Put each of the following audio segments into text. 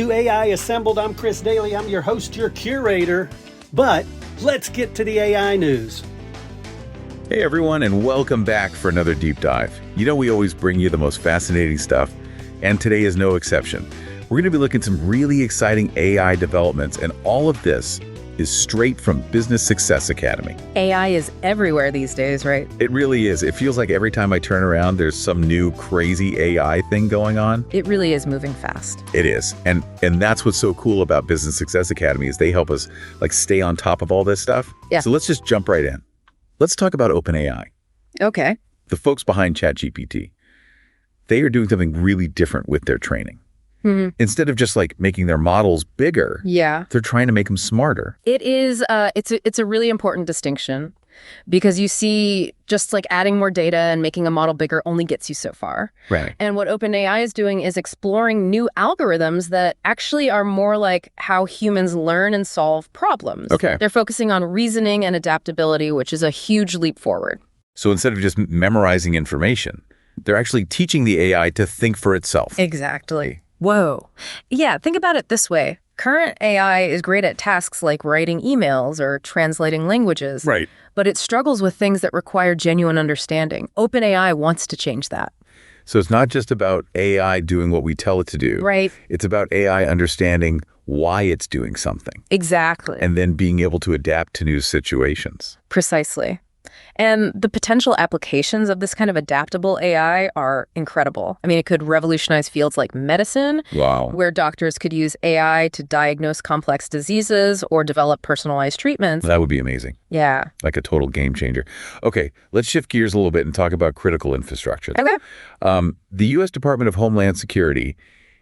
to AI Assembled. I'm Chris Doelle. I'm your host, your curator. But let's get to the AI news. Hey everyone, and welcome back for another deep dive. You know we always bring you the most fascinating stuff, and today is no exception. We're going to be looking at some really exciting AI developments, and all of this is straight from Business Success Academy. AI is everywhere these days, right? It really is. It feels like every time I turn around, there's some new crazy AI thing going on. It really is moving fast. It is. And that's what's so cool about Business Success Academy is they help us stay on top of all this stuff. Yeah. So let's just jump right in. Let's talk about OpenAI. Okay. The folks behind ChatGPT. They are doing something really different with their training. Instead of just making their models bigger, they're trying to make them smarter. It is, it's a really important distinction because you see just adding more data and making a model bigger only gets you so far. Right. And what OpenAI is doing is exploring new algorithms that actually are more like how humans learn and solve problems. Okay. They're focusing on reasoning and adaptability, which is a huge leap forward. So instead of just memorizing information, they're actually teaching the AI to think for itself. Exactly. Whoa. Yeah, think about it this way. Current AI is great at tasks like writing emails or translating languages. Right. But it struggles with things that require genuine understanding. OpenAI wants to change that. So it's not just about AI doing what we tell it to do. Right. It's about AI understanding why it's doing something. Exactly. And then being able to adapt to new situations. Precisely. And the potential applications of this kind of adaptable AI are incredible. I mean, it could revolutionize fields like medicine, Wow. where doctors could use AI to diagnose complex diseases or develop personalized treatments. That would be amazing. Yeah. Like a total game changer. Okay, let's shift gears a little bit and talk about critical infrastructure. Okay. The U.S. Department of Homeland Security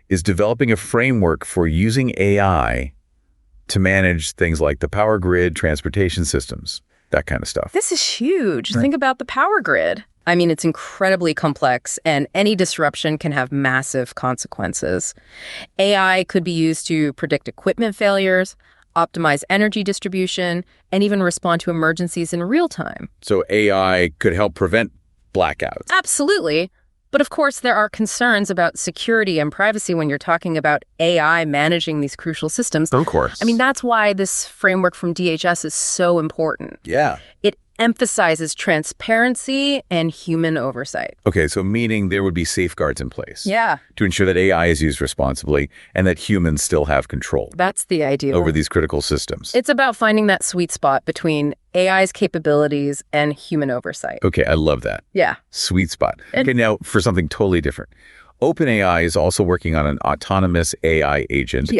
is developing a framework for using AI to manage things like the power grid, transportation systems, that kind of stuff. This is huge. Right. Think about the power grid. I mean, it's incredibly complex, and any disruption can have massive consequences. AI could be used to predict equipment failures, optimize energy distribution, and even respond to emergencies in real time. So AI could help prevent blackouts. Absolutely. But of course, there are concerns about security and privacy when you're talking about AI managing these crucial systems. Of course. I mean, that's why this framework from DHS is so important. Yeah. It emphasizes transparency and human oversight. Okay, so meaning there would be safeguards in place. Yeah. To ensure that AI is used responsibly and that humans still have control That's the ideal. over these critical systems. It's about finding that sweet spot between AI's capabilities and human oversight. Okay, I love that. Yeah. Sweet spot. Okay, now for something totally different. OpenAI is also working on an autonomous AI agent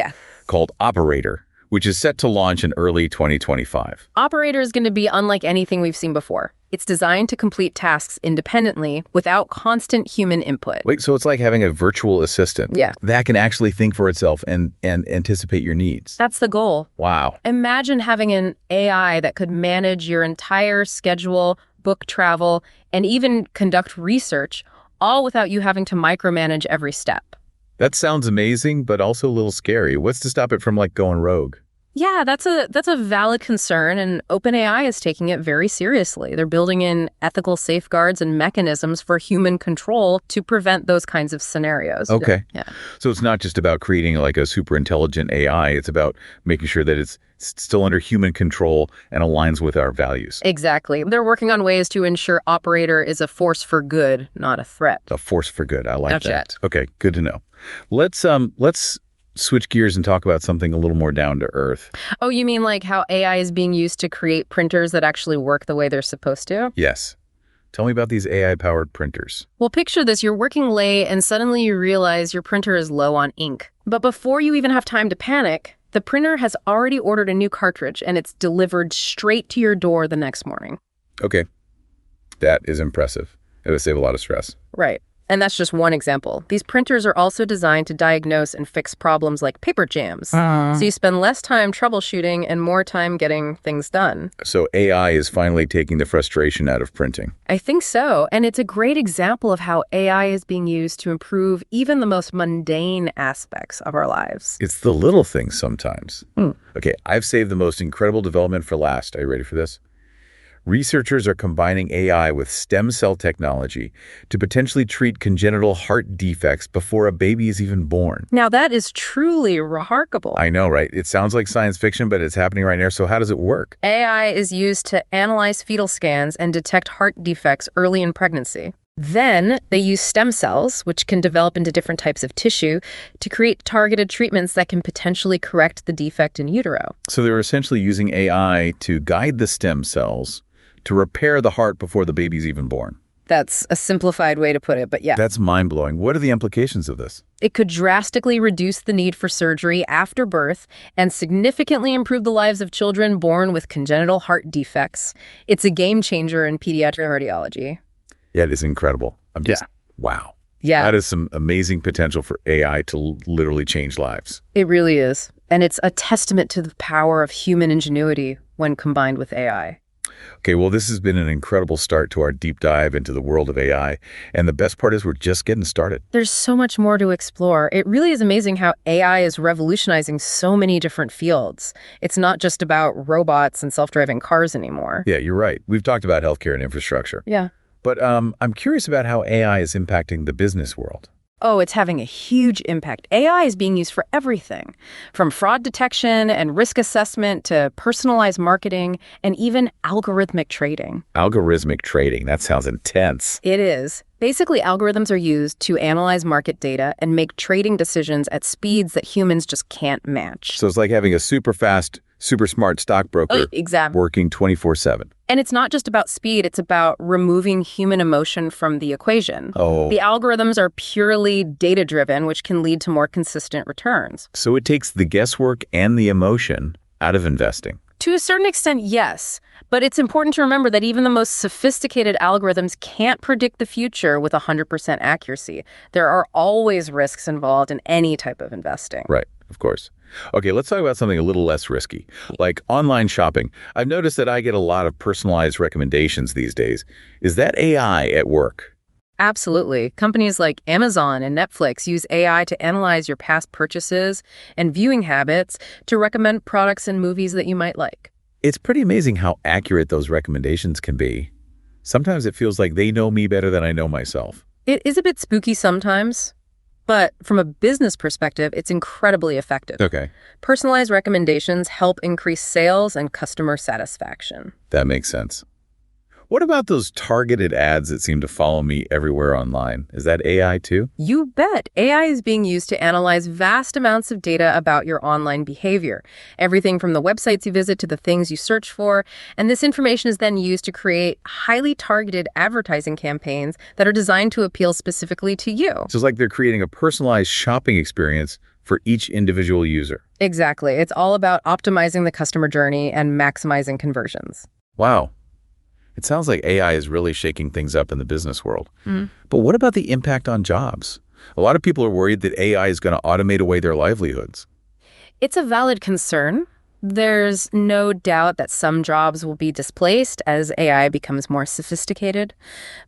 called Operator, which is set to launch in early 2025. Operator is going to be unlike anything we've seen before. It's designed to complete tasks independently without constant human input. Wait, so it's like having a virtual assistant that can actually think for itself and anticipate your needs. That's the goal. Wow. Imagine having an AI that could manage your entire schedule, book travel, and even conduct research, all without you having to micromanage every step. That sounds amazing, but also a little scary. What's to stop it from going rogue? Yeah, that's a valid concern, and OpenAI is taking it very seriously. They're building in ethical safeguards and mechanisms for human control to prevent those kinds of scenarios. Okay. Yeah. So it's not just about creating a super intelligent AI. It's about making sure that it's still under human control and aligns with our values. Exactly. They're working on ways to ensure Operator is a force for good, not a threat. A force for good. I like Not that. yet. Okay, good to know. Let's switch gears and talk about something a little more down to earth. Oh, you mean like how AI is being used to create printers that actually work the way they're supposed to? Yes. Tell me about these AI-powered printers. Well, picture this. You're working late and suddenly you realize your printer is low on ink. But before you even have time to panic, the printer has already ordered a new cartridge and it's delivered straight to your door the next morning. Okay. That is impressive. It would save a lot of stress. Right. And that's just one example. These printers are also designed to diagnose and fix problems like paper jams. So you spend less time troubleshooting and more time getting things done. So AI is finally taking the frustration out of printing. I think so. And it's a great example of how AI is being used to improve even the most mundane aspects of our lives. It's the little things sometimes. Okay, I've saved the most incredible development for last. Are you ready for this? Researchers are combining AI with stem cell technology to potentially treat congenital heart defects before a baby is even born. Now that is truly remarkable. I know, right? It sounds like science fiction, but it's happening right now. So how does it work? AI is used to analyze fetal scans and detect heart defects early in pregnancy. Then they use stem cells, which can develop into different types of tissue, to create targeted treatments that can potentially correct the defect in utero. So they're essentially using AI to guide the stem cells to repair the heart before the baby's even born. That's a simplified way to put it, but yeah. That's mind-blowing. What are the implications of this? It could drastically reduce the need for surgery after birth and significantly improve the lives of children born with congenital heart defects. It's a game changer in pediatric cardiology. Yeah, it is incredible. Wow. Yeah. That is some amazing potential for AI to literally change lives. It really is. And it's a testament to the power of human ingenuity when combined with AI. Okay, well, this has been an incredible start to our deep dive into the world of AI. And the best part is we're just getting started. There's so much more to explore. It really is amazing how AI is revolutionizing so many different fields. It's not just about robots and self-driving cars anymore. Yeah, you're right. We've talked about healthcare and infrastructure. Yeah. But I'm curious about how AI is impacting the business world. Oh, it's having a huge impact. AI is being used for everything, from fraud detection and risk assessment to personalized marketing and even algorithmic trading. Algorithmic trading, that sounds intense. It is. Basically, algorithms are used to analyze market data and make trading decisions at speeds that humans just can't match. So it's like having a super fast, super smart stockbroker Exactly. working 24/7. And it's not just about speed, it's about removing human emotion from the equation. Oh. The algorithms are purely data-driven, which can lead to more consistent returns. So it takes the guesswork and the emotion out of investing. To a certain extent, yes. But it's important to remember that even the most sophisticated algorithms can't predict the future with 100% accuracy. There are always risks involved in any type of investing. Right, of course. Okay, let's talk about something a little less risky, like online shopping. I've noticed that I get a lot of personalized recommendations these days. Is that AI at work? Absolutely. Companies like Amazon and Netflix use AI to analyze your past purchases and viewing habits to recommend products and movies that you might like. It's pretty amazing how accurate those recommendations can be. Sometimes it feels like they know me better than I know myself. It is a bit spooky sometimes, but from a business perspective, it's incredibly effective. Okay, Personalized recommendations help increase sales and customer satisfaction. that makes sense. What about those targeted ads that seem to follow me everywhere online? Is that AI too? You bet. AI is being used to analyze vast amounts of data about your online behavior, everything from the websites you visit to the things you search for. And this information is then used to create highly targeted advertising campaigns that are designed to appeal specifically to you. So it's like they're creating a personalized shopping experience for each individual user. Exactly. It's all about optimizing the customer journey and maximizing conversions. Wow. It sounds like AI is really shaking things up in the business world. But what about the impact on jobs? A lot of people are worried that AI is going to automate away their livelihoods. It's a valid concern. There's no doubt that some jobs will be displaced as AI becomes more sophisticated.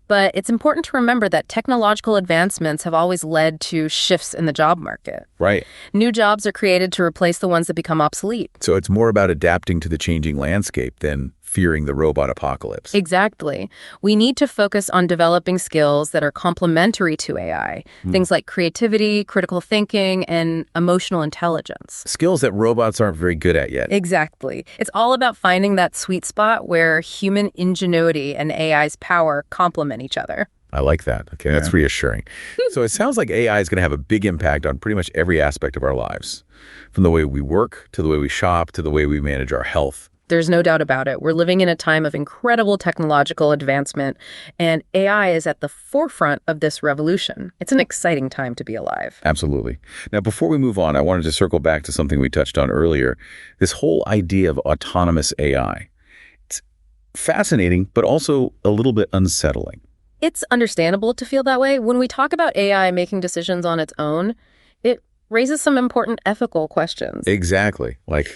But it's important to remember that technological advancements have always led to shifts in the job market. Right. New jobs are created to replace the ones that become obsolete. So it's more about adapting to the changing landscape than fearing the robot apocalypse. Exactly. We need to focus on developing skills that are complementary to AI, things like creativity, critical thinking, and emotional intelligence. Skills that robots aren't very good at yet. Exactly. It's all about finding that sweet spot where human ingenuity and AI's power complement each other. I like that. Okay, that's reassuring. So it sounds like AI is going to have a big impact on pretty much every aspect of our lives, from the way we work, to the way we shop, to the way we manage our health. There's no doubt about it. We're living in a time of incredible technological advancement, and AI is at the forefront of this revolution. It's an exciting time to be alive. Absolutely. Now, before we move on, I wanted to circle back to something we touched on earlier, this whole idea of autonomous AI. It's fascinating, but also a little bit unsettling. It's understandable to feel that way. When we talk about AI making decisions on its own, it raises some important ethical questions. Exactly. Like,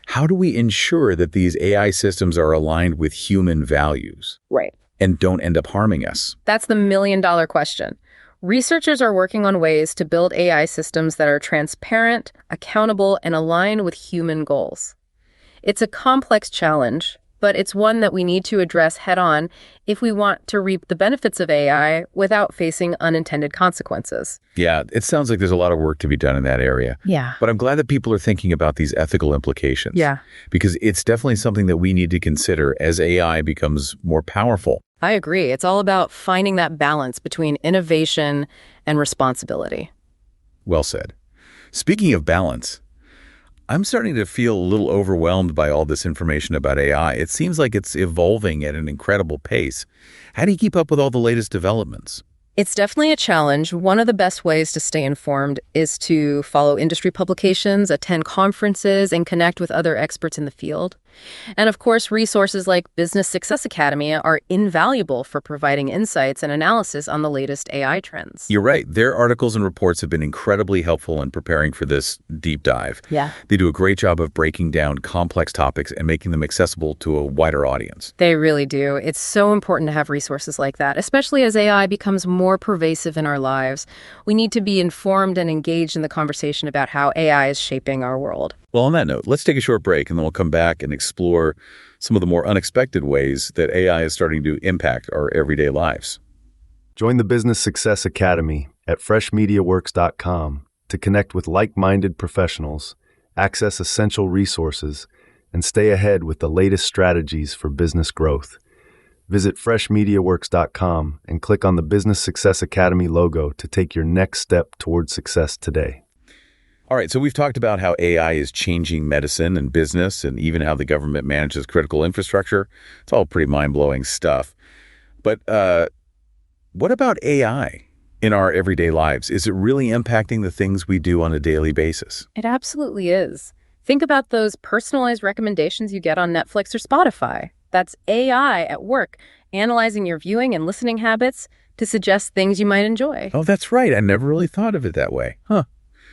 how do we ensure that these AI systems are aligned with human values? Right. And don't end up harming us? That's the million-dollar question. Researchers are working on ways to build AI systems that are transparent, accountable, and aligned with human goals. It's a complex challenge, but it's one that we need to address head-on if we want to reap the benefits of AI without facing unintended consequences. Yeah, it sounds like there's a lot of work to be done in that area. Yeah. But I'm glad that people are thinking about these ethical implications. Yeah. Because it's definitely something that we need to consider as AI becomes more powerful. I agree. It's all about finding that balance between innovation and responsibility. Well said. Speaking of balance, I'm starting to feel a little overwhelmed by all this information about AI. It seems like it's evolving at an incredible pace. How do you keep up with all the latest developments? It's definitely a challenge. One of the best ways to stay informed is to follow industry publications, attend conferences, and connect with other experts in the field. And of course, resources like Business Success Academy are invaluable for providing insights and analysis on the latest AI trends. You're right. Their articles and reports have been incredibly helpful in preparing for this deep dive. Yeah. They do a great job of breaking down complex topics and making them accessible to a wider audience. They really do. It's so important to have resources like that, especially as AI becomes more pervasive in our lives. We need to be informed and engaged in the conversation about how AI is shaping our world. Well, on that note, let's take a short break and then we'll come back and explore some of the more unexpected ways that AI is starting to impact our everyday lives. Join the Business Success Academy at freshmediaworks.com to connect with like-minded professionals, access essential resources, and stay ahead with the latest strategies for business growth. Visit freshmediaworks.com and click on the Business Success Academy logo to take your next step towards success today. All right, so we've talked about how AI is changing medicine and business and even how the government manages critical infrastructure. It's all pretty mind-blowing stuff. But what about AI in our everyday lives? Is it really impacting the things we do on a daily basis? It absolutely is. Think about those personalized recommendations you get on Netflix or Spotify. That's AI at work, analyzing your viewing and listening habits to suggest things you might enjoy. Oh, that's right. I never really thought of it that way. Huh.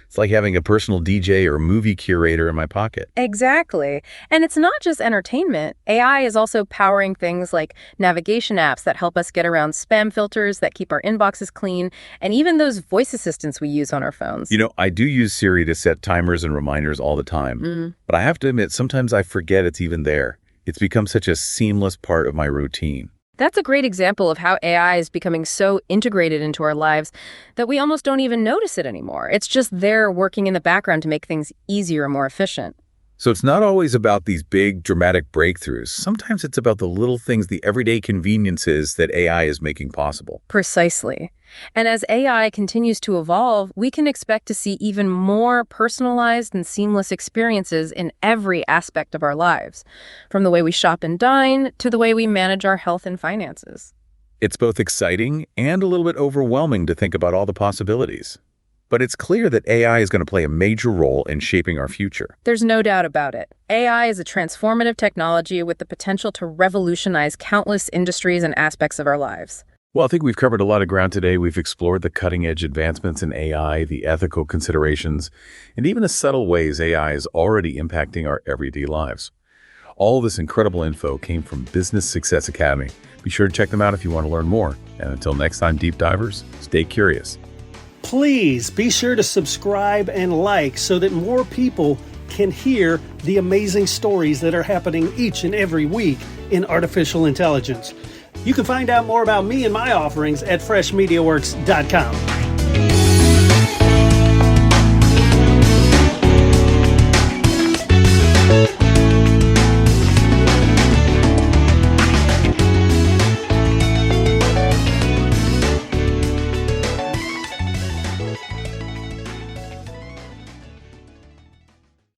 It's like having a personal DJ or movie curator in my pocket. Exactly. And it's not just entertainment. AI is also powering things like navigation apps that help us get around spam filters, that keep our inboxes clean, and even those voice assistants we use on our phones. You know, I do use Siri to set timers and reminders all the time. But I have to admit, sometimes I forget it's even there. It's become such a seamless part of my routine. That's a great example of how AI is becoming so integrated into our lives that we almost don't even notice it anymore. It's just there working in the background to make things easier and more efficient. So it's not always about these big, dramatic breakthroughs. Sometimes it's about the little things, the everyday conveniences that AI is making possible. Precisely. And as AI continues to evolve, we can expect to see even more personalized and seamless experiences in every aspect of our lives, from the way we shop and dine to the way we manage our health and finances. It's both exciting and a little bit overwhelming to think about all the possibilities. But it's clear that AI is going to play a major role in shaping our future. There's no doubt about it. AI is a transformative technology with the potential to revolutionize countless industries and aspects of our lives. Well, I think we've covered a lot of ground today. We've explored the cutting-edge advancements in AI, the ethical considerations, and even the subtle ways AI is already impacting our everyday lives. All this incredible info came from Business Success Academy. Be sure to check them out if you want to learn more. And until next time, Deep Divers, stay curious. Please be sure to subscribe and like so that more people can hear the amazing stories that are happening each and every week in artificial intelligence. You can find out more about me and my offerings at freshmediaworks.com.